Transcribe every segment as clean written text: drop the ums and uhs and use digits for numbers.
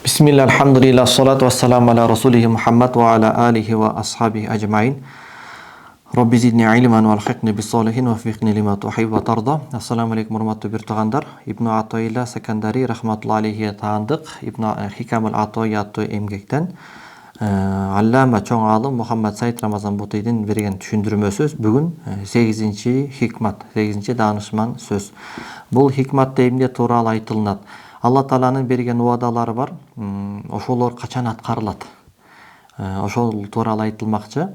Bismillah, alhamdulillah, salatu wassalamu ala rasulihi Muhammad wa ala alihi wa ashabihi ajma'in. Rabbi zidni ilman wa alhiqni bis solihin wa fiqni lima tuhib wa tarda. Assalamu alaikum урматтуу бир туугандар. Ибн Атоилла Секандари рахматулла алейхи таандык Ибн Хикам ал-Атои аттуу эмгектен Аллама чоң алым Мухаммад Саид Рамазан Бутыйдын берген түшүндүрмө сөз бүгүн 8-чи хикмат, 8-чи даанышман сөз. Бул хикматта эмне тууралуу айтылынат? Алла Тааланын берген убадалары бар. Ошолор качан аткарылат? Ошол тууралуу айтылмакчы.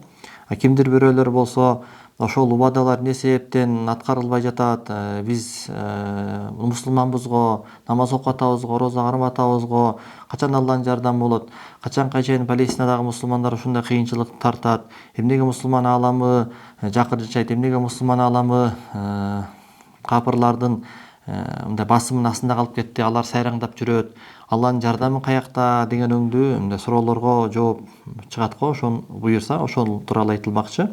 Кимдир бирөөлөр болсо, ошол убадалар эмне себептен аткарылбай жатат? Биз мусулманбызго, намаз окуп атабызго, орозо кармап атабызго, качан Алланын жардамы болот? Качанка чейин Палестинадагы мусулмандар ушундай кыйынчылык тартат? Эмнеге мусулман ааламы жакыр жашайт? Эмнеге мусулман ааламы капырлардын мындай басымын астында калып кетти, алар сайраңдап жүрөт, Алланын жардамы каякта деген өңдүү мындай суроолорго жооп чыгат го. Ошону буюрса, ошол тууралуу айтылмакчы.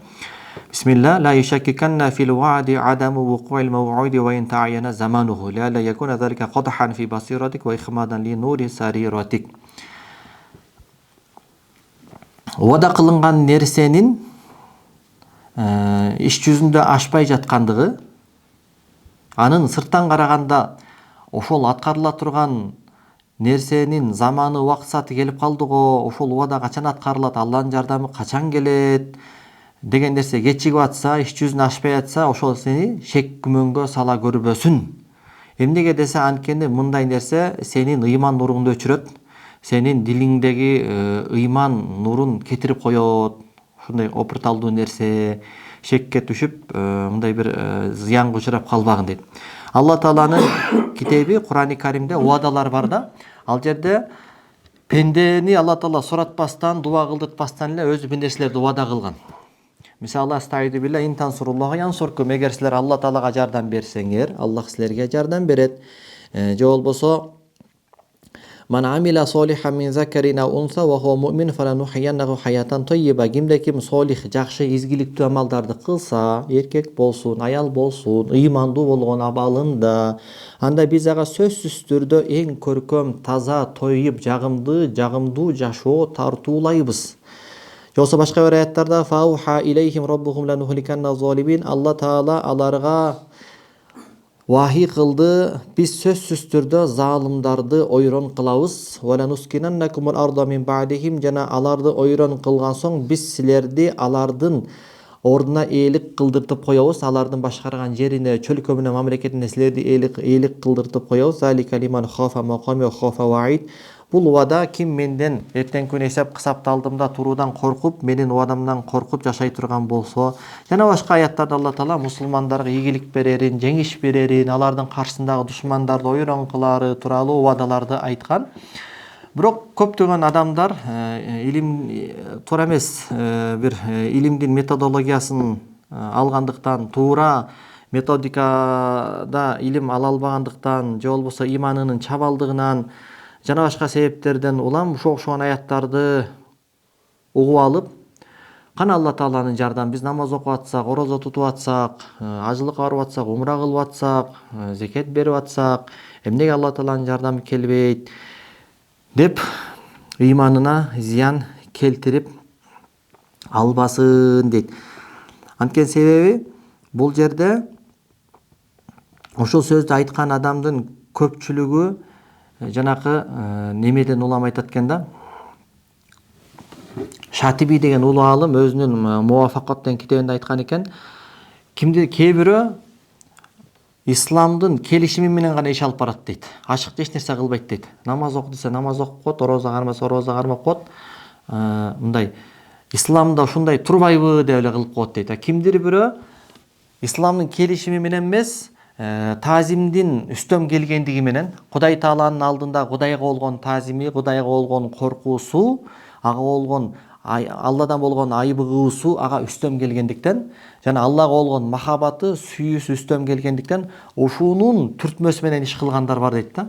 Бисмилlah, ла юшаккиканна фил ва'ди адаму вуqu'ил мав'уди ва ин ta'ayyana zamanuhu la yakuna dhalika qadhan fi basiratik wa ikhmadan li nuri sariratik. Убада кылынган нерсенин иш жүзүндө ашпай жаткандыгы, анын сырттан караганда ошол аткарыла турган нерсенин заманы убакыты келип калдыго, ошол убада качан аткарылат, Алланын жардамы качан келет деген нерсе кечигип атса, иш жүзүнө ашпай атса, ошол сени шек күмөнгө сала көрбөсүн. Эмнеге десе, анткени мындай нерсе сенин ыйман нуруңду өчүрөт, сенин дилиңдеги ыйман нурун кетирип коет. Ушундай опурталдуу нерсе, шекке түшүп, мындай бир зыянга учурап калбагын дейт. Алла Тааланын китеби Кур'ани Каримде убадалар бар да, ал жерде пендени Алла Таала соратпастан, дуа кылдыртпастан эле өзү бир нерселерди убада кылган. Мисалы, астайду билла интансуруллаха янсуркум, эгер силер Алла Таалага жардам берсеңер, Аллах силерге жардам берет. Же болбосо Ман амила солихан мин закарин ау унса ва хуа муъмин фаланухйяннаху хаятан тойиба. Кимде-ким солих, жакшы, изгиликтүү амалдарды кылса, эркек болсун, аял болсун, ыймандуу болгон абалында, анда биз ага сөзсүз түрдө эң көркөм, таза, тойып, жагымдуу жашоо тартуулайбыз. Жоксо башка бир аяттарда фауха илейхим роббухум ланухликанна золимин, Алла Таала аларга вахи кылды, биз сөзсүз түрдө залымдарды ойрон кылабыз. Валанускинаннакумул арда мин ба'дихим, жана аларды ойрон кылган соң биз силерди алардын ордуна ээлик кылдыртып коебуз. Алардын башкарган жерине, чөлкөмүнө, мамлекетине силерди ээлик кылдыртып коебуз. Залика лиман хафа мақами ва хафа ваид. Бул убада ким менден эртеңки күнү эсеп кысапты алдымда туруудан коркуп, менин убадамдан коркуп жашай турган болсо, жана башка аяттарда Алла Таала мусулмандарга ийгилик берерин, жеңиш берерин, алардын каршысындагы душмандарды ойрон кылары тууралуу убадаларды айткан. Бирок көптөгөн адамдар илим туура эмес, бир илимдин методологиясын алгандыктан, туура методикада илим ала албагандыктан, же болбосо иманынын чабалдыгынан, жана башка себептерден улам ушул аяттарды угуп алып, кана Алла Тааланын жардамы, биз намаз окуп атсак, орозо тутуп атсак, ажылыкка барып атсак, умра кылып атсак, зекет берип атсак, эмнеге Алла Тааланын жардамы келбейт деп ыйманына зыян келтирип албасын дейт. Анткени себеби бул жерде ошол сөздү айткан адамдын көпчүлүгү жанакы немеден улам айтат экен да. Шатиби деген улуу алым өзүнүн Муафакат деген китебинде айткан экен. Кээ бирөө исламдын келишими менен гана иш алып барат дейт. Ашыкча эч нерсе кылбайт дейт. Намаз оку десе намаз окуп коет, орозо кармаса орозо кармап коет. Мындай исламда ушундай турбайбы деп эле кылып коет дейт. Кимдир бирөө исламдын келишими менен эмес, таазимдин үстөм келгендиги менен, Кудай Тааланын алдында Кудайга болгон таазими, Кудайга болгон коркуусу, ага болгон Алладан болгон айбыгуусу ага үстөм келгендиктен, жана Аллага болгон махабаты, сүйүүсү үстөм келгендиктен ушунун түртмөсү менен иш кылгандар бар дейт да.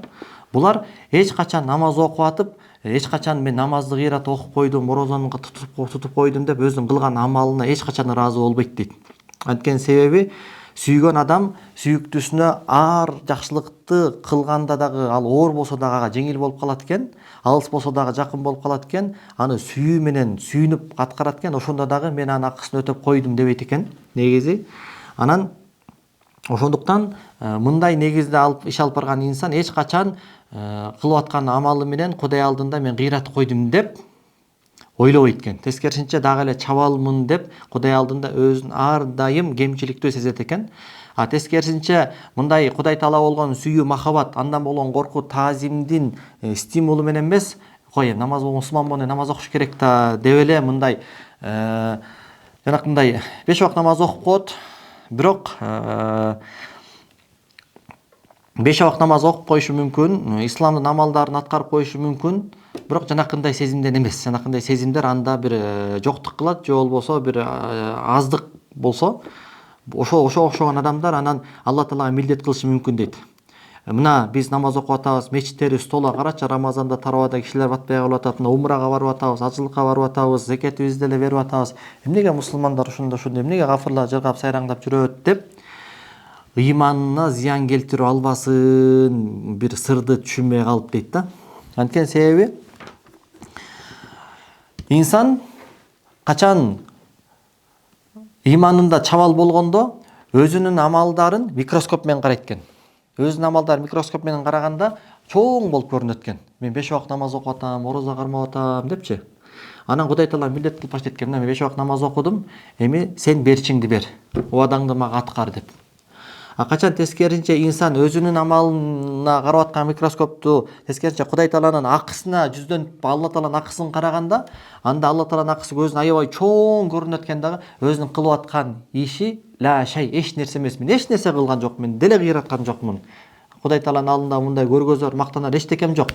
Булар эч качан намаз окуп атып, эч качан мен намазды кыйрат окуп койдум, орозону тутуп койдум деп өзүнүн кылган амалына эч качан ыраазы болбойт дейт. Анткени себеби Сүйгөн адам сүйүктүүсүнө ар жакшылыкты кылганда дагы ал оор болсо дагы ага жеңил болуп калат экен, алыс болсо дагы жакын болуп калат экен, аны сүйүү менен сүйүнүп аткарат экен, ошондо дагы мен анын акысын өтөп койдум дебейт экен негизи. Анан ошондуктан мындай негизде иш алып барган инсан эч качан кылып аткан амалы менен Кудай алдында мен кыйратып койдум деп ойлобойт экен. Тескерисинче дагы эле чабалмын деп Кудай алдында өзүн ар дайым кемчиликтүү сезет экен. А тескерисинче мындай Кудай таала болгон сүйүү, махаббат, андан болгон коркуу, таазимдин стимулу менен эмес, кой намаз мусулманмын, намаз окуш керек да деп эле мындай жанакындай 5 убак намаз окуп коет, бирок 5 убак намаз окуп коюшу мүмкүн, исламдын амалдарын аткарып коюшу мүмкүн, бирок жанакындай сезимден эмес. Жанакындай сезимдер анда бир жоктук кылат, же болбосо бир аздык болсо, ошо окшогон адамдар анан Алла таалага милдет кылышы мүмкүн дейт. Мына биз намаз окуп атабыз, мечиттерибиз толо, карачы, Рамазанда Таравада кишилер батпай калып атат, умрага барып атабыз, ажылыкка барып атабыз, зекетибизди деле берип атабыз. Эмнеге мусулмандар ушундай, эмнеге кафырлар жыргап сайраңдап жүрөт деп ыйманына зыян келтирип албасын бир сырды түшүнбөй калып дейт да. Анткени себеби инсан качан ыйманында чабал болгондо өзүнүн амалдарын микроскоп менен карайт экен. Өзүнүн амалдарын микроскоп менен караганда чоң болуп көрүнөт экен. Мен 5 убак намаз окуп атам, орозо кармап атам депчи. Анан Кудай таала милдет кылып баштайт экен. Мен 5 убак намаз окудум, эми сен берчиңди бер, убадаңды мага аткар деп. А качан тескерисинче инсан өзүнүн амалына карап аткан микроскопту тескерисинче Кудай тааланын акысына жүздөнүп Алла тааланын акысын караганда, анда Алла тааланын акысы көзүнө аябай чоң көрүнөт экен дагы, өзүнүн кылып аткан иши ла шай, эч нерсе эмес. Мен эч нерсе кылган жокмун, деле кыйраткан жокмун. Кудай тааланын алдында мындай көргөзөр, мактанар эчтекем жок.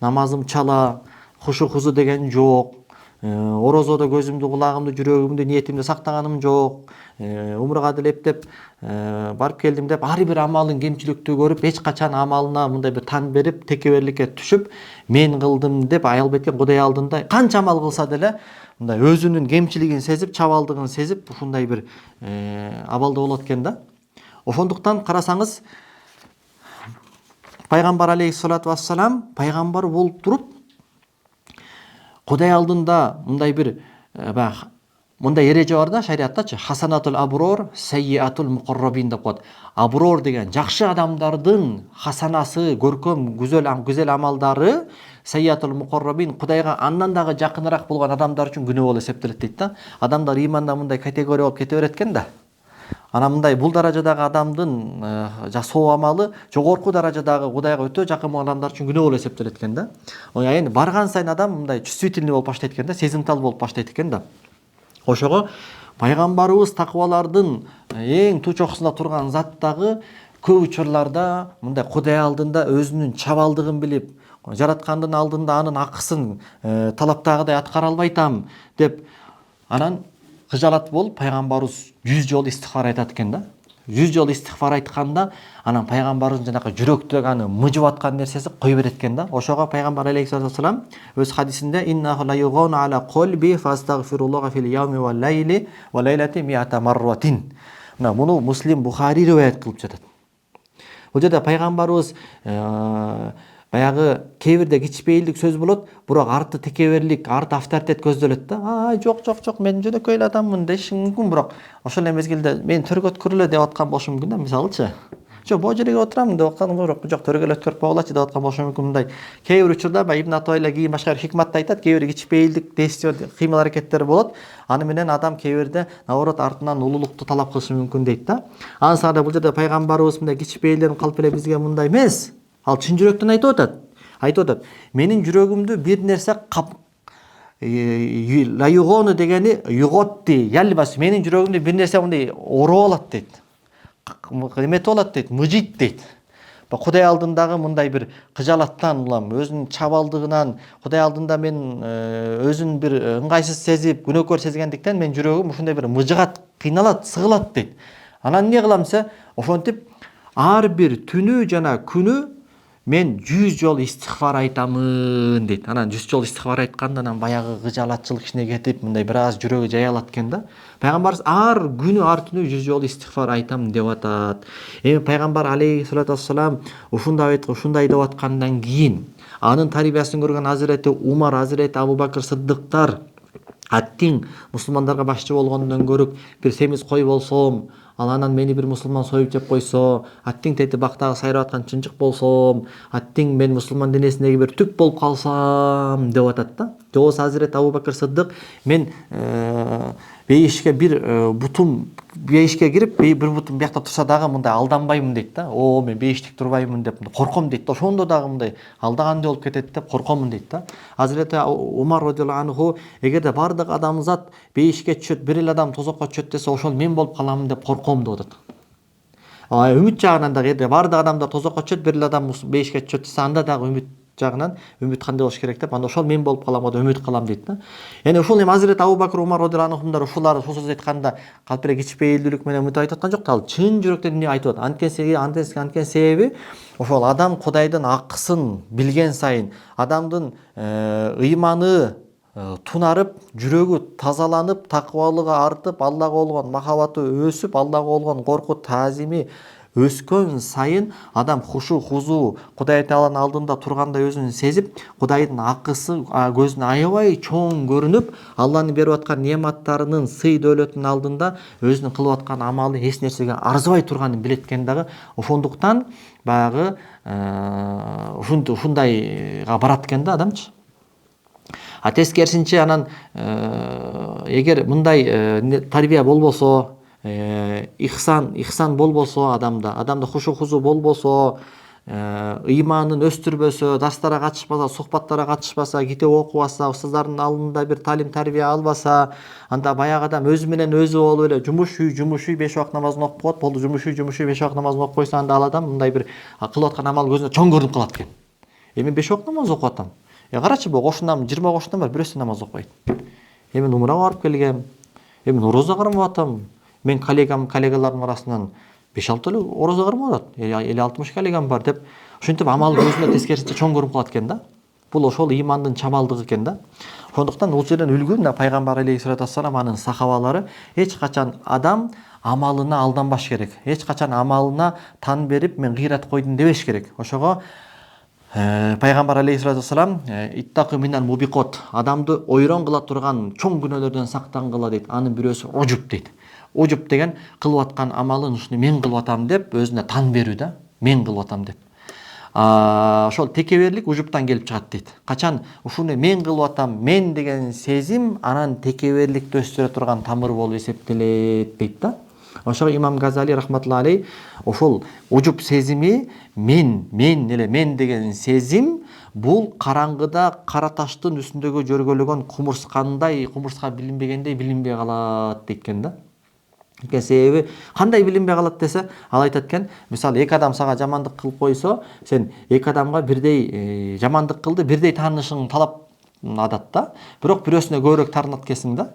Намазым чала, хушу-хузу деген жок. Орозодо көзүмдү, кулагымды, жүрөгүмдү, ниетимди сактаганым жок. Умрага деле эптеп барып келдим деп ар бир амалын кемчиликтүү көрүп, эч качан амалына мындай бир тан берип, текеберликке түшүп, мен кылдым деп албетте Кудай алдында канча амал кылса деле мындай өзүнүн кемчилигин сезип, чабалдыгын сезип, ушундай бир абалда болот экен да. Ошондуктан карасаңыз, пайгамбар алейхиссалату вассалам пайгамбар болуп туруп Кудай алдында мындай бир мындай эреже бар да шариаттачы, хасанатул аброр, сайyiатул муқаррабин деп коет. Аброр деген жакшы адамдардын хасанасы, көркөм, güzel амалдары, сайyiатул муқаррабин Кудайга андан дагы жакыныраак болгон адамдар үчүн күнөө болуп эсептелет дейт да. Адамдар иманда мындай категория болуп кете берет экен да. Анан мындай бул даражадагы адамдын жасоо амалы жогорку даражадагы Кудайга өтө жакын болгон адамдар үчүн күнөө болуп эсептелет экен да. Эми барган сайын адам мындай чувствительный болуп баштайт экен да, сезимтал болуп баштайт экен да. Ошого пайгамбарыбыз такыбалардын эң туу чокусунда турган зат дагы көп учурларда мындай Кудай алдында өзүнүн чабалдыгын билип, жараткандын алдында анын акысын талаптагыдай аткара албайтам деп анан кыжалат болуп пайгамбарыбыз 100 жолу истигфар айтат экен да. 100 жолу истигфар айтканда анан пайгамбарыбыздын жанакы жүрөктөгү аны мыжып аткан нерсеси кой берет экен да. Ошого пайгамбар алейхиссалату вассалам өз хадисинде иннаху ла югону ала колби фастагфируллаха фил яуми вал лайли ва лайлати миата марратин. Мына муну Муслим, Бухари риваят кылып жатат. Бул жерде пайгамбарыбыз баягы кээ-бирде кичпейилдик сөз болот, бирок арты текеберлик, арты авторитет көздөлөт да. Жок, мен жөнөкөй эле адаммын деши мүмкүн, бирок ошол эле мезгилде мен төргөткүрүлө деп аткан болушу мүмкүн да, мисалычы. Жок, бул жерге отурамын деп аткан, бирок жок, төргөлө өткөрүп койгулачы деп аткан болушу мүмкүн. Мындай кээ бир учурда Ибн Атайла кийин башка бир хикматта айтат, кээ бир кичпейилдик кыймыл аракеттер болот. Аны менен адам кээ бирде наоборот артынан улуулукту талап кылышы мүмкүн дейт да. Ансында бул жерде пайгамбарыбыз мындай кичпейилдерин калп эле бизге мындай эмес. Ал чын жүрөктөн айтып атат. Менин жүрөгүмдү бир нерсе лаюгону дегени юготти, ялбас. Менин жүрөгүмдү бир нерсе мындай ороп алат дейт. Эметип алат дейт, мыжыйт дейт. Кудай алдындагы мындай бир кыжалаттан улам, өзүнүн чабалдыгынан, Кудай алдында мен өзүн бир ыңгайсыз сезип, күнөөкөр сезгендиктен мен жүрөгүм ушундай бир мыжыгат, кыйналат, сыгылат дейт. Анан эмне кылам десе, ошентип ар бир түнү жана күнү мен 100 жол истигфар айтамын дейт. Анан 100 жол истигфар айтканда анан баягы кыжалатчылык ишине кетип, мындай бир аз жүрөгү жаялат экен да. Пайгамбарыбыз ар күнү ар түнү 100 жол истигфар айтам деп атат. Эми пайгамбар алейхиссалату вассалам ушундай деп аткандан кийин анын тарбиясын көргөн Азирети Умар, Азирети Абу Бакыр Сыддыктар аттиң мусулмандарга башчы болгондон көрүп бир семиз кой болсом, ал анан мени бир мусулман союп жеп койсо, аттиң тети бактагы сайрап аткан чынжык болсом, аттиң мен мусулман денесиндеги бир түк болуп калсам деп атат да. Же болбосо Азирет Абу Бакыр Сыддык мен бейишке бир бутум бейишке кирип бир бутум биякта турса дагы мындай алданбаймын дейт да. Мен бейиштик турбаймын деп корком дейт да. Ошондо дагы мындай алдагандай болуп кетет деп коркомун дейт да. Азирет Умар радиаллаху анху эгерде бардык адамзат бейишке түшөт, бир эле адам тозокко түшөт десе, ошол мен болуп каламын деп корком деп атат. Үмүт жагынан дагы эгерде бардык адамдар тозокко түшөт, бир эле адам бейишке түшөт десе, анда дагы үмүт жагынан үмүт кандай болуш керек деп, анда ошол мен болуп калам деп үмүт кылам дейт да. Яни ушул эми Азирет Абу Бакыр Умар радиаллаху анхумдар ушулар сөз айтканда калп эле кичпейилдүүлүк менен үмүт айтып аткан жок, ал чын жүрөктөн эмне айтып атат. Анткени себеби ошол адам Кудайдын акысын билген сайын, адамдын ыйманы тунарып, жүрөгү тазаланып, такыбалыгы артып, Аллага болгон махабаты өсүп, Аллага болгон корку таазими өскөн сайын адам хушу хузу Кудай Тааланын алдында турганда өзүн сезип, Кудайдын акысы көзүнө аябай чоң көрүнүп, Алланын берип аткан неаматтарынын сый дөөлөтүнүн алдында өзүнүн кылып аткан амалы эч нерсеге арзыбай турганын билет экен дагы. Ошондуктан баягы ушундайга барат экен да адамчы. Тескерисинче анан эгер мындай тарбия болбосо, ихсан болбосо, адамда хушу хузу болбосо, ыйманын өстүрбөсө, дарстарга катышпаса, сухбаттарга катышпаса, китеп окубаса, устаздардын алдында бир талим тарбия албаса, анда баягы адам өзү менен өзү болуп эле жумуш үй 5 убакыт намазын окуп коет, болду жумуш үй 5 убакыт намазын окуп койсо, анда ал адам мындай бир кылып аткан амал көзүнө чоң көрүнүп калат экен. Эми 5 убакыт намаз окуп атам. Карачы, бу кошунам 20 кошунам бар, бирөөсү намаз окубайт. Эми умрага барып келгем. Эми орозо кармап атам. Мен коллегаларымдын арасынан 5-6 эле орозо кармап атат. 50-60 коллегам бар деп, ошентип амал көзүнө тескерисинче чоң көрүнүп калат экен да. Бул ошол ыймандын чабалдыгы экен да. Ошондуктан бул жерден үлгү мына пайгамбар алейхиссалату вассалам анын сахабалары эч качан адам амалына алданбаш керек. Эч качан амалына тан берип мен кыйрат койдум дебеш керек. Ошого пайгамбар алейхиссалату вассалам иттакы минал мубикот, адамды ойрон кыла турган чоң күнөөлөрдөн сактангыла дейт. Анын бирөөсү ужуп дейт. Ужуп деген кылып аткан амалын ушуну мен кылып атам деп өзүнө тан берүү да. Мен кылып атам деп. Ошол текеберлик ужуптан келип чыгат дейт. Качан ушуну мен кылып атам, мен деген сезим анан текеберликти өстүрө турган тамыр болуп эсептелет дейт да. Ошого имам Газали рахматулла алей ошол ужуп сезими мен деген сезим бул караңгыда кара таштын үстүндөгү жөргөлөгөн кумурска билинбегендей билинбей калат дейт да. Себеби кандай билинбей калат десе, ал айтат экен, мисалы эки адам сага жамандык кылып койсо, сен эки адамга бирдей жамандык кылды, бирдей таанышың талап адатта, бирок бирөөсүнө көбүрөөк таарынат экенсиң да.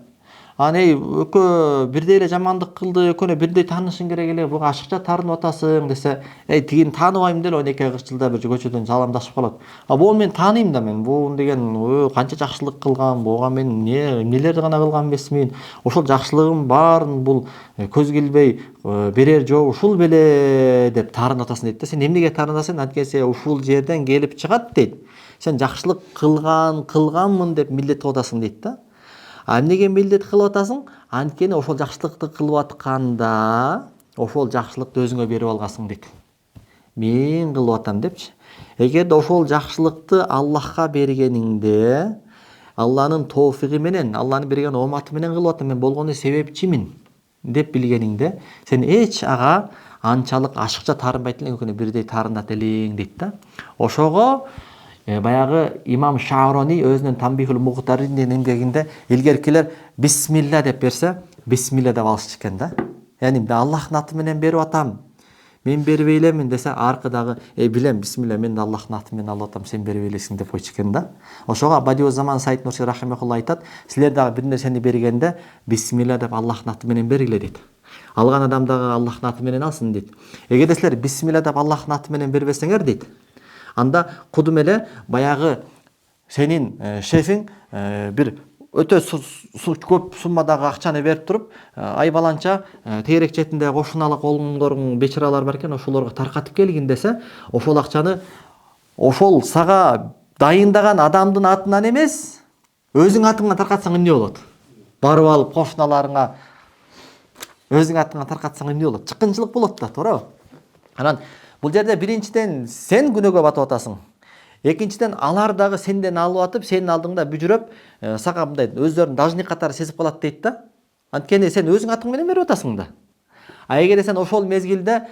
Экөө бирдей эле жамандык кылды, экөөнө бирдей таанышың керек эле, буга ашыкча таарынып атасың десе, тигини тааныбайм деле, 12 кырчылда бир көчөдөн саламдашып калат. Буну мен тааныйм да, мен бул деген канча жакшылык кылган, буга мен эмнелерди гана кылган эмесмин. Ошол жакшылыгым баарын бул көз килбей берер жол ушул беле деп таарынып атасың дейт да. Сен эмнеге таарынасың? Анткени ушул жерден келип чыгат дейт. Сен жакшылык кылганмын деп милдеттеп атасың дейт да. Эмнеге милдет кылып атасың? Анткени ошол жакшылыкты кылып атканда, ошол жакшылыкты өзүңө берип алгасың дейт. Мен кылып атам депчи. Эгерде ошол жакшылыкты Аллахка бергениңде, Алланын тофиги менен, Алланын берген ооматы менен кылып атам, мен болгону себепчимин деп билгениңде, сен эч ага анчалык ашыкча таарынбайт элең, экөөнө бирдей таарынат элең дейт да. Ошого баягы имам Шарони өзүнүн Тамбихул Мухтарин деген эмгегинде илгеркилер бисмилла деп берсе, бисмилла деп алышчу экен да. Яни Аллахтын аты менен берип атам, мен бербей элемин десе, аркадагы билем бисмилла, мен Аллахтын аты менен алып атам, сен бербей элесиң деп койчу экен да. Ошого Бадиу Заман Сайд Нурси рахимахулла айтат, силер дагы бир нерсени бергенде бисмилла деп Аллахтын аты менен бергиле дейт. Алган адам дагы Аллахтын аты менен алсын дейт. Эгерде силер бисмилла деп Аллахтын аты менен бербесеңер дейт, Анда кудум эле баягы сенин шефиң бир өтө көп суммадагы акчаны берип туруп, ай баланча тегерек четинде кошуналык колуңдордун бечаралар бар экен, ошолорго таркатып келгин десе, ошол акчаны ошол сага дайындаган адамдын атынан эмес, өзүң атыңан таркатсаң эмне болот? Барып алып кошуналарыңа өзүң атыңан таркатсаң эмне болот? Чыккынчылык болот да, туурабы? Анан бул жерде биринчиден сен күнөөгө батып атасың. Экинчиден алар дагы сенден алып атып, сенин алдыңда бүжүрөп, сага мындай өздөрүн должник катары сезип калат дейт да. Анткени сен өзүң атың менен берип атасың да. А эгерде сен ошол мезгилде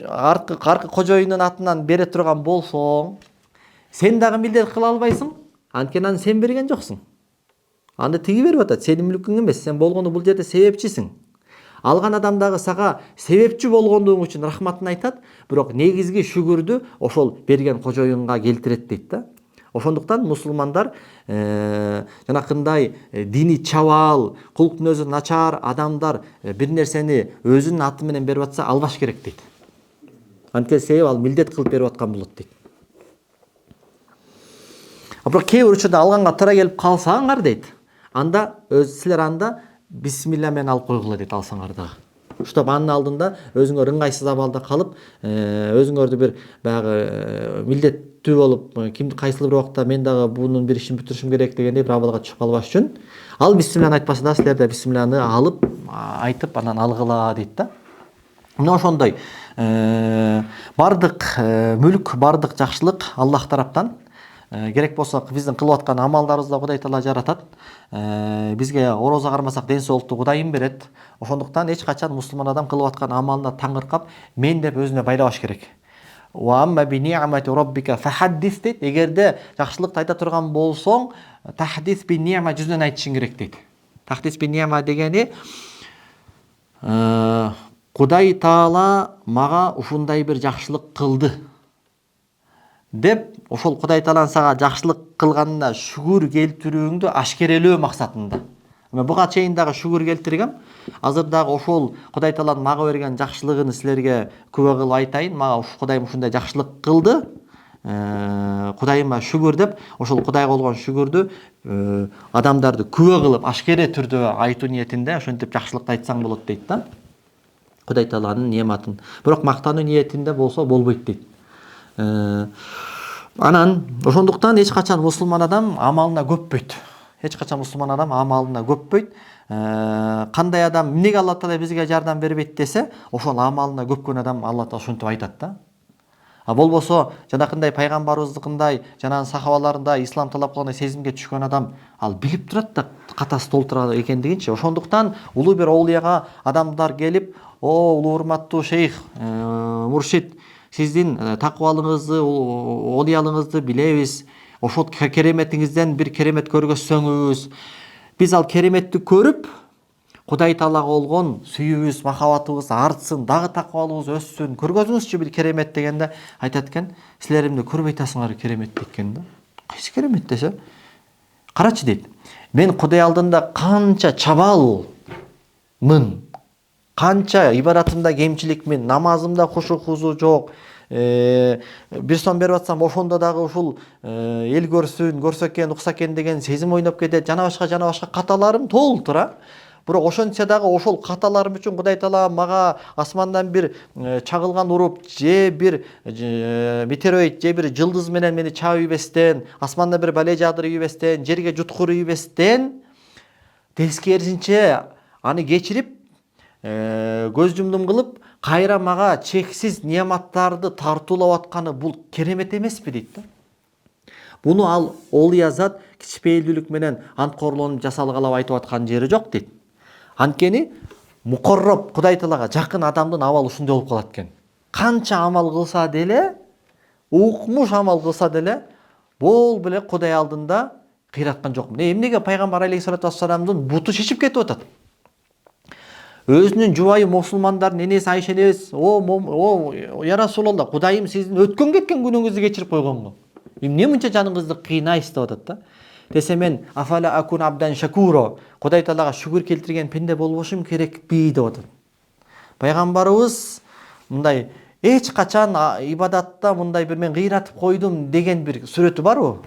аркы кожоюндун атынан бере турган болсоң, сен дагы милдет кыла албайсың. Анткени аны сен берген жоксуң. Аны тиги берип атат, сенин мүлкүң эмес. Сен болгону бул жерде себепчисиң. Алган адам дагы сага себепчи болгондугуң үчүн рахматын айтат, бирок негизги шүгүрдү ошол берген кожоюнга келтирет дейт да. Ошондуктан мусулмандар жанакындай дини чабал, кулктун өзү начар адамдар бир нерсени өзүнүн аты менен берип атса албаш керек дейт. Анткени себеби ал милдет кылып берип аткан болот дейт. Бирок кээ бир учурда алганга туура келип калсаңар дейт, анда силер анда бисмилла менен алып койгула дейт, алсаңар дагы. Чтоб анын алдында өзүңөр ыңгайсыз абалда калып, өзүңөрдү бир баягы милдеттүү болуп, кимди кайсыл бир убакта мен дагы бунун бир ишин бүтүрүшүм керек дегендей бир абалга түшүп калбаш үчүн, ал бисмилланы айтпаса да силер да бисмилланы алып айтып анан алгыла дейт да. Мына ошондой бардык мүлк, бардык жакшылык Аллах тараптан. Керек болсо биздин кылып аткан амалдарыбызды Кудай Таала жаратат. Бизге орозо кармасак ден соолукту Кудайым берет. Ошондуктан эч качан мусулман адам кылып аткан амалына таңыркап, мен деп өзүнө байлабаш керек. Ва амма би ни'мати раббика фахаддис дейт. Эгерде жакшылыкты айта турган болсоң, тахдис би ни'ма жүзүнөн айтышың керек дейт. Тахдис би ни'ма дегени Кудай Таала мага ушундай бир жакшылык кылды деп, ошол Кудай Тааланын сага жакшылык кылганына шүгүр келтирүүңдү ашкерелөө максатында. Мен буга чейин дагы шүгүр келтиргем. Азыр дагы ошол Кудай Тааланын мага берген жакшылыгын силерге күбө кылып айтайын. Мага Кудайым ушундай жакшылык кылды. Кудайыма шүгүр деп, ошол Кудайга болгон шүгүрдү адамдарды күбө кылып ашкере түрдө айтуу ниетинде ошентип жакшылыкты айтсаң болот дейт да. Кудай Тааланын неаматын. Бирок мактануу ниетинде болсо болбойт дейт. Анан ошондуктан эч качан мусулман адам амалына көппөйт. Эч качан мусулман адам амалына көппөйт. Кандай адам эмнеге Алла Таала бизге жардам бербейт десе, ошол амалына көпкөн адам Алла Таала ошентип айтат да. А болбосо жанакындай пайгамбарыбыздыкындай, жанагы сахабаларындай ислам талап кылгандай сезимге түшкөн адам ал билип турат да катасы толтура экендигинчи. Ошондуктан улуу бир оулияга адамдар келип, "О, улуу урматтуу шейх, муршид, сиздин такыбалыгыңызды, олиялыгыңызды билебиз. Ошол кереметиңизден бир керемет көргөзсөңүз, биз ал кереметти көрүп, Кудай Таалага болгон сүйүүбүз, махабатыбыз артсын, дагы такыбалыгыбыз өссүн. Көргөзүңүзчү бир керемет" дегенде айтат экен, "Силер эмне көрбөй атасыңар керемет" дейт да. Кайсы керемет десе? Карачы дейт. Мен Кудай алдында канча чабалмын, канча ибаратымда кемчиликмин, намазымда хушу-хузу жок. Бир сом берип атсам, ошондо дагы ушул эл көрсүн, көрсө экен, укса экен деген сезим ойноп кетет. Жана башка каталарым толтура. Бирок ошентсе дагы ошол каталарым үчүн Кудай Таала мага асмандан бир чагылган уруп, же бир метеорит, же бир жылдыз менен мени чаап ийбестен, асмандан бир бале жаадырып ийбестен, жерге жуткуруп ийбестен, тескерисинче аны кечирип, көз жумдум кылып, кайра мага чексиз неаматтарды тартуулап атканы бул керемет эмеспи дейт да. Буну ал олия зат кичпейилдүүлүк менен анткорлонуп жасалгалап айтып аткан жери жок дейт. Анткени мукорроб Кудай Таалага жакын адамдын абалы ушундай болуп калат экен. Канча амал кылса деле, укмуш амал кылса деле, бул беле Кудай алдында кыйраткан жокмун. Эмнеге пайгамбар алейхиссалату вассаламдын буту шишип кетип атат? Өзүнүн жубайы мусулмандардын энеси Айша энебиз, "О, я Расулалла, Кудайым сиздин өткөн кеткен күнүңүздү кечирип койгонго. Эмне мынча жаныңызды кыйнайсыз" деп атат да. Десе мен "Афала акун абдан шакуро", Кудай Таалага шүгүр келтирген пенде болбошум керекпи деп атат. Пайгамбарыбыз мындай эч качан ибадатта мындай бир мен кыйратып койдум деген бир сүрөтү барбы?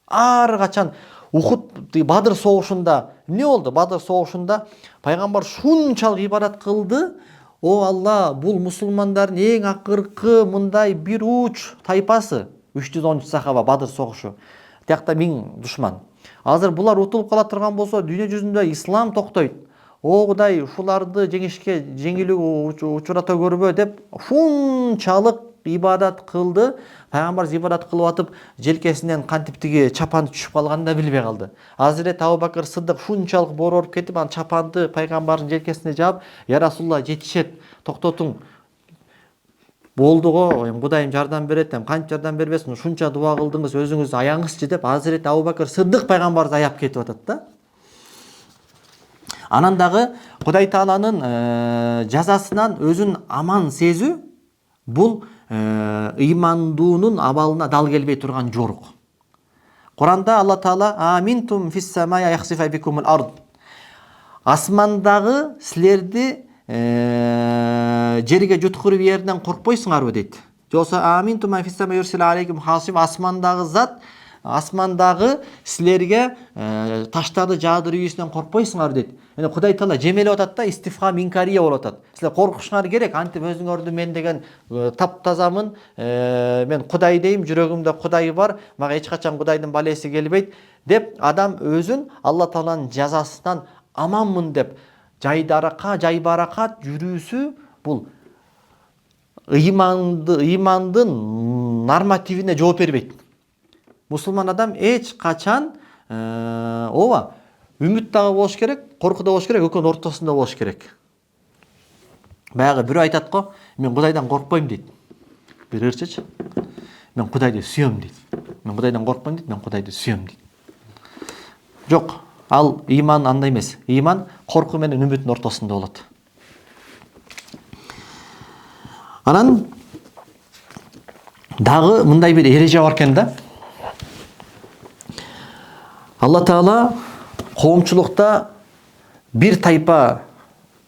Ар качан Ухуд Бадыр согушунда эмне болду? Бадыр согушунда пайгамбар шунчалык ибадат кылды. О Алла, бул мусулмандардын эң акыркы мындай бир уч тайпасы. 313 сахаба Бадыр согушу. Тиякта 1000 душман. Азыр булар утулуп кала турган болсо, дүйнө жүзүндө ислам токтойт. О Кудай, ушуларды жеңишке жеңилүү учурата көрбө деп ушунчалык ибадат кылды. Пайгамбар ибадат кылып атып, желкесинен кантип тиги чапанды түшүп калганын да билбей калды. Азирет Абу Бакыр Сыдык шунчалык борооруп кетип, анын чапанды пайгамбардын желкесине жаап, "Я Расулулла, жетишет, токтотуң. Болду го, Кудайым жардам берет, кантип жардам бербесин, ушунча дуа кылдыңыз, өзүңүз аяңызчы" деп Азирет Абу Бакыр Сыдык пайгамбарды аяп кетип атат да. Анан дагы Кудай Тааланын жазасынан өзүн аман сезүү бул ыймандуунун абалына дал келбей турган жорук. Куранда Алла Таала аминтум фис самая яхсифа бикумул ард. Асмандагы силерди жерге жуткуруп жерден коркпойсуңарбы дейт. Жоксо аминтум фис самая юрсил алейкум хасиб, асмандагы зат асмандагы силерге таштарды жаадыруу үйүсүнөн коркпойсуңар дейт. Эне Кудай Таала жемелеп атат да, истифхам инкария болуп атат. Силер коркушуңар керек, антип өзүңөрдү мен деген таптазамын, мен Кудай дейм, жүрөгүмдө Кудай бар, мага эч качан Кудайдын балеси келбейт деп адам өзүн Алла Тааланын жазасынан аманмын деп жайбаракат жүрүүсү бул ыймандын нормативине жооп бербейт. Мусулман адам эч качан үмүт дагы болуш керек, корку да болуш керек, экөөнүн ортосунда болуш керек. Баягы бирөө айтат го, мен Кудайдан коркпойм дейт. Бир ырчычы. Мен Кудайды сүйөм дейт. Мен Кудайдан коркпойм дейт, мен Кудайды сүйөм дейт. Жок, ал ыйман андай эмес. Ыйман корку менен үмүттүн ортосунда болот. Анан дагы мындай бир эреже бар экен да. Алла Таала коомчулукта бир тайпа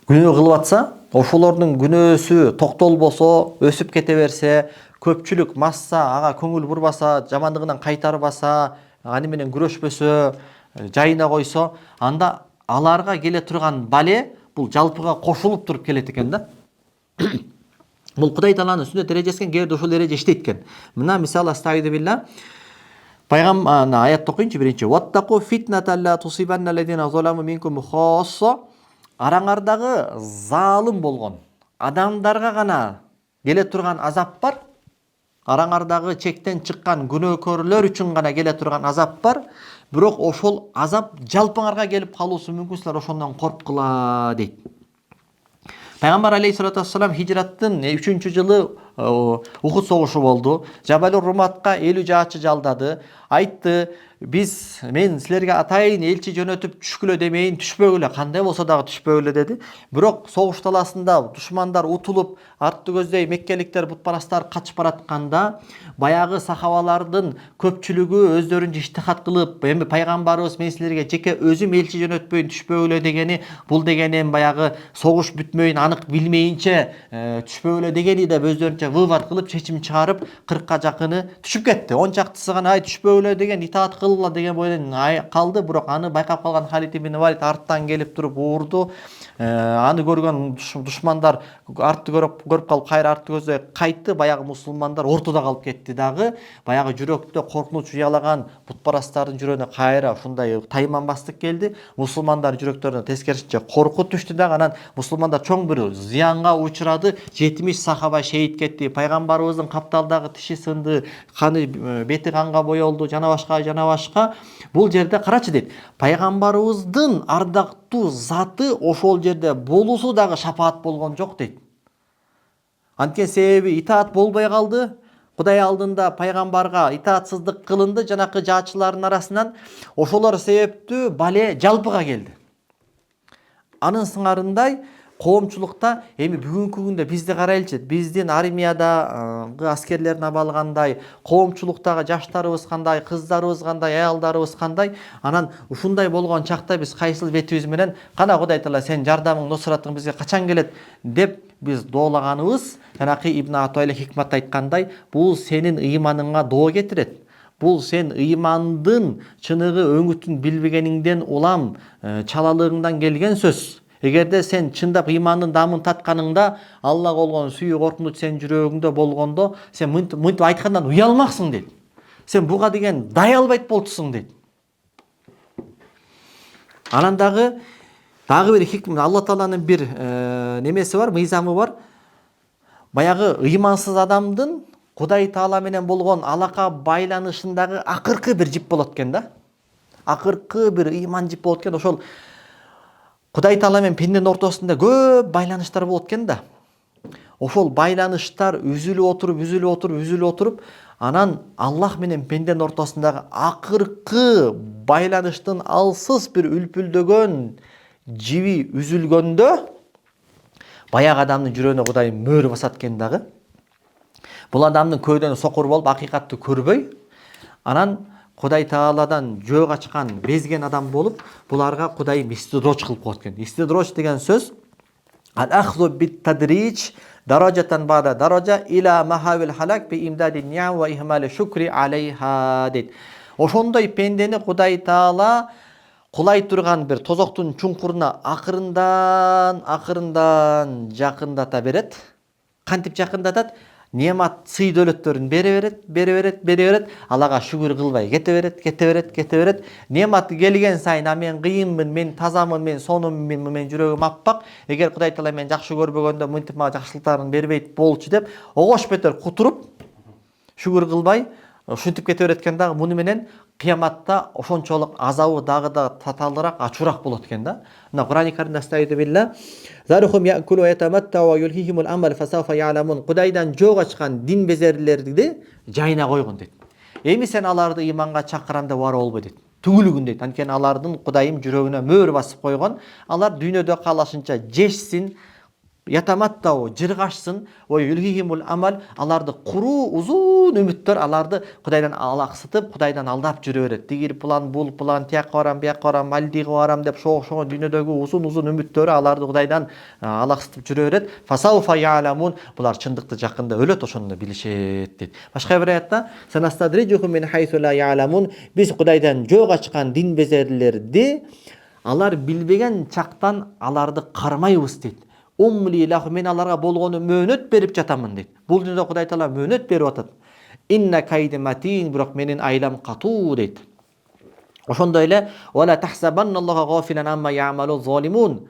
күнөө кылып атса, ошолордун күнөөсү токтолбосо, өсүп кете берсе, көпчүлүк масса, ага көңүл бурбаса, жамандыгынан кайтарбаса, аны менен күрөшпөсө, жайына койсо, анда аларга келе турган бале бул жалпыга кошулуп туруп келет экен да. Бул Кудай Тааланын сүннөт эрежесин кээде ушул эреже иштейт экен. Мына мисалы астагиду билла. Пайгамбар аятты окуйнчу биринчи. Ваттaqu fitnatan la tusibanna alladhina zalamu minkum khassa. Араңардагы залым болгон адамдарга гана келе турган азап бар. Араңардагы чектен чыккан күнөөкөрлөр үчүн гана келе турган азап бар. Бирок ошол азап жалпыңарга келип калуусу мүмкүн, силер ошондон корккула дейт. Пайгамбар алейхиссалату вассалам хижраттын 3-жылы Ухуд согушу болду. Жабалур Руматка 50 жаачы жалдады. Айтты, мен силерге атайын элчи жөнөтүп түшкүлө демейин, түшпөгүлө, кандай болсо дагы түшпөгүлө деди. Бирок согуш таласында душмандар утулуп, артты көздөй меккеликтер бутпарастар качып баратканда, баягы сахабалардын көпчүлүгү өздөрүнчө иштихат кылып, эми пайгамбарыбыз мен силерге жеке өзүм элчи жөнөтпөйүн, түшпөгүлө дегени, бул дегени эми баягы согуш бүтмөйүн анык билмейинче түшпөгүлө дегени деп өздөрүнчө вывод кылып, чечим чыгарып, 40ка жакыны түшүп кетти. 10 чактысы гана түшпөгүлө деген, итаат кылгыла деген бойдон калды. Бирок аны байкап калган Халид ибн Валид арттан келип туруп уурду. Аны көргөн душмандар артты көрүп калып, кайра артты көздөй кайтты. Баягы мусулмандар ортодо калып кетти дагы. Баягы жүрөктө коркунуч уялаган бутпарастардын жүрөгүнө кайра ушундай тайманбастык келди. Мусулмандар жүрөктөрүнө тескерисинче корку түштү дагы. Анан мусулмандар чоң бир зыянга учурады. 70 сахаба шейит кетти. Пайгамбарыбыздын капталдагы тиши сынды, каны бети канга боелду, жана башка. Бул жерде карачы дейт. Пайгамбарыбыздын ардактуу заты ошол жерде болуусу дагы шапаат болгон жок дейт. Анткени себеби итаат болбой калды. Кудай алдында пайгамбарга итаатсыздык кылынды жанакы жаачылардын арасынан. Ошолор себептүү бале жалпыга келди. Анын сыңарындай коомчулукта эми бүгүнкү күндө бизди карайлычы, биздин армиядагы аскерлердин абалы кандай, коомчулуктагы жаштарыбыз кандай, кыздарыбыз кандай, аялдарыбыз кандай. Анан ушундай болгон чакта биз кайсыл бетибиз менен, кана Кудай Таала сен жардамың, нусратың бизге качан келет деп биз доолаганыбыз жанакы Ибн Атайла хикматта айткандай, бул сенин ыйманыңа доо кетирет. Бул сен ыймандын чыныгы өңүтүн билбегениңден улам чалалыгыңдан келген сөз. Эгерде сен чындап ыймандын дамын татканыңда, Аллага болгон сүйүү коркунуч сен жүрөгүңдө болгондо, сен мынтип айткандан уялмаксың дейт. Сен буга деген дай албайт болчусуң дейт. Анан дагы бир хикмет, Алла Тааланын бир немеси бар, мыйзамы бар. Баягы ыймансыз адамдын Кудай Таала менен болгон алака байланышындагы акыркы бир жип болот экен да. Акыркы бир ыйман жип болот экен. Ошол Кудай Таала менен пенденин ортосунда көп байланыштар болот экен да. Ошол байланыштар үзүлүп отуруп, анан Аллах менен пенденин ортосундагы акыркы байланыштын алсыз бир үлпүлдөгөн жиби үзүлгөндө, баягы адамдын жүрөгүнө Кудай мөөр басат экен дагы. Бул адамдын көйдөн сокур болуп, акыйкатты көрбөй, анан Кудай Тааладан жөө качкан, безген адам болуп, буларга Кудай истидроч кылып коет экен. Истидроч деген сөз ал-ахзу бит-тадриж даражатан бада даража ила махавил халак би имдади ни'ам ва ихмали шукри алейха дейт. Ошондой пендени Кудай Таала кулай турган бир тозоктун чуңкуруна акырындан жакындата берет. Кантип жакындатат? Немат сый дөлөттөрүн бере берет, Аллага шүгүр кылбай кете берет. Немат келген сайын мен кыйынмын, мен тазамын, мен сонумун, мен жүрөгүм аппак. Эгер Кудай Таала мени жакшы көрбөгөндө мынтип мага жакшылыктарын бербейт болчу деп, огош бетер кутуруп, шүгүр кылбай, ушинтип кете берет экен дагы. Муну менен кыяматта ошончолук азабы дагы да татаалыраак, ачуураак болот экен да. Мына Кур'ан-ы Каримде стайды билла. Зарухум я'кулу ва ятаматтау ва юлхихимул амал фасауфа я'ламун. Кудайдан жөө качкан дин безерлерди жайына койгон дейт. Эми сен аларды ыйманга чакырам деп ара болбой дейт. Түгүлүгүн дейт. Анткени алардын Кудайым жүрөгүнө мөөр басып койгон. Алар дүйнөдө каалашынча жешсин, ятаматтау, жыргашсын, ва юлхихимул амал, аларды куруу узун үмүттөр аларды Кудайдан алаксытып, Кудайдан алдап жүрө берет. Тигил план, бул план, тияка барам, бияка барам, Мальдивге барам деп шоң дүйнөдөгү узун үмүттөрү аларды Кудайдан алаксытып жүрө берет. Фасауфа я'ламун, булар чындыкты жакында өлөт, ошондо билишет дейт. Башка бир аятта санастадрижухум мин хайсу ла я'ламун, биз Кудайдан жөө качкан дин безерлерди алар билбеген чактан аларды кармайбыз дейт. Умли лаху, мен аларга болгону мөөнөт берип жатамын дейт. Бул дүйнөдө Кудай Таала мөөнөт берип атат. Инна кайди матин, бирок менин айлам катуу дейт. Ошондой эле вала тахсабанналлаха гафилан амма я'малу залимун.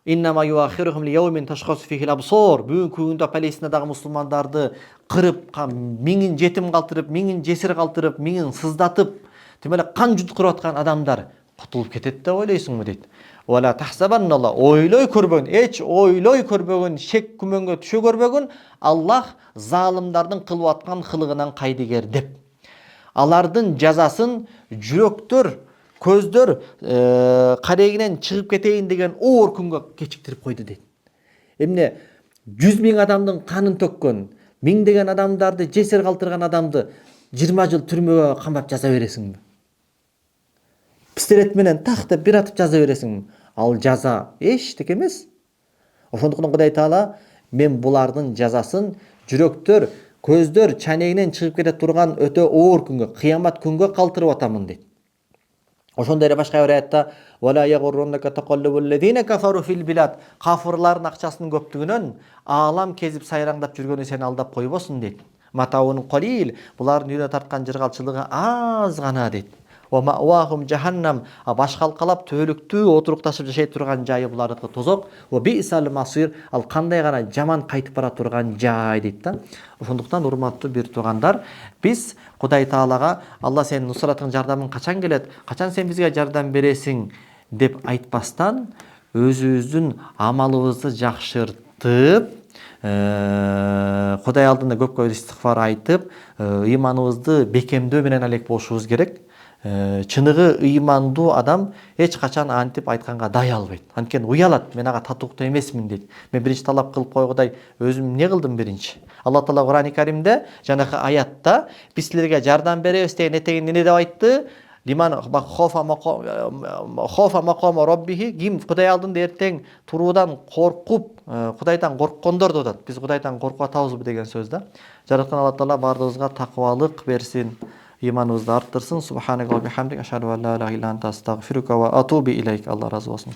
Иннама юахируhum ли яумин ташхасу фихил абсор. Бүгүнкү күндө Палестинадагы мусулмандарды кырып, миңин жетим калтырып, миңин жесир калтырып, миңин сыздатып, тим эле кан жуткуруп аткан адамдар кутулуп кетет деп ойлойсуңбу дейт. Вала тахсабанналла, ойлой көрбөгөн, шек күмөнгө түшө көрбөгөн, Аллах залымдардын кылып аткан кылыгынан кайдыгер деп. Алардын жазасын жүрөктөр, көздөр карегинен чыгып кетейин деген оор күнгө кечиктирип койду дейт. Эмне 100 000 адамдын канын төккөн, миңдеген адамдарды жесир калтырган адамды 20 жыл түрмөгө камап жаза бересиңби? Пистолет менен так деп бир атып жаза бересиңби? Ал жаза эчтеке эмес. Ошондуктан Кудай Таала мен булардын жазасын жүрөктөр, көздөр чанегинен чыгып кете турган өтө оор күнгө, кыямат күнгө калтырып атамын дейт. Ошондой эле башка бир аятта вала ягурруннака тaqallubul lezina kafaru fil bilad, кафырлардын акчасынын көптүгүнөн аалам кезип сайраңдап жүргөнү сени алдап койбосун дейт. Матаун qalil, булардын дүйнө тарткан жыргалчылыгы аз гана дейт. Ва маъвахум жаханнам, башкалкалап төөлүктүү отурукташып жашай турган жайы булардыкы тозок. Ва бисал масир, ал кандай гана жаман кайтып бара турган жай дейт да. Ошондуктан урматтуу бир туугандар, биз Кудай Таалага Алла сенин нусратың, жардамың качан келет? Качан сен бизге жардам бересиң деп айтпастан, өзүбүздүн амалыбызды жакшыртып, Кудай алдында көп истигфар айтып, ыйманыбызды бекемдөө менен алек болушубуз керек. Чыныгы ыймандуу адам эч качан антип айтканга дай албайт. Анткени уялат, мен ага татууктуу эмесмин дейт. Мен биринчи талап кылып койгодай өзүм эмне кылдым биринчи? Алла Таала Кур'ан-ы Каримде жанакы аятта биз силерге жардам беребиз деген этегин эмне деп айтты? Лиман хофа макома роббихи, ким Кудай алдында эртең туруудан коркуп, Кудайдан корккондор деп атат. Биз Кудайдан коркуп атабызбы деген сөз да. Жараткан Алла Таала баарыбызга такыбалык берсин, иманыбызды арттырсын. Субханакалла бихамдик, ашхаду ан ла илаха илля анта астагфирука ва атуби илейк. Алла разы болсун.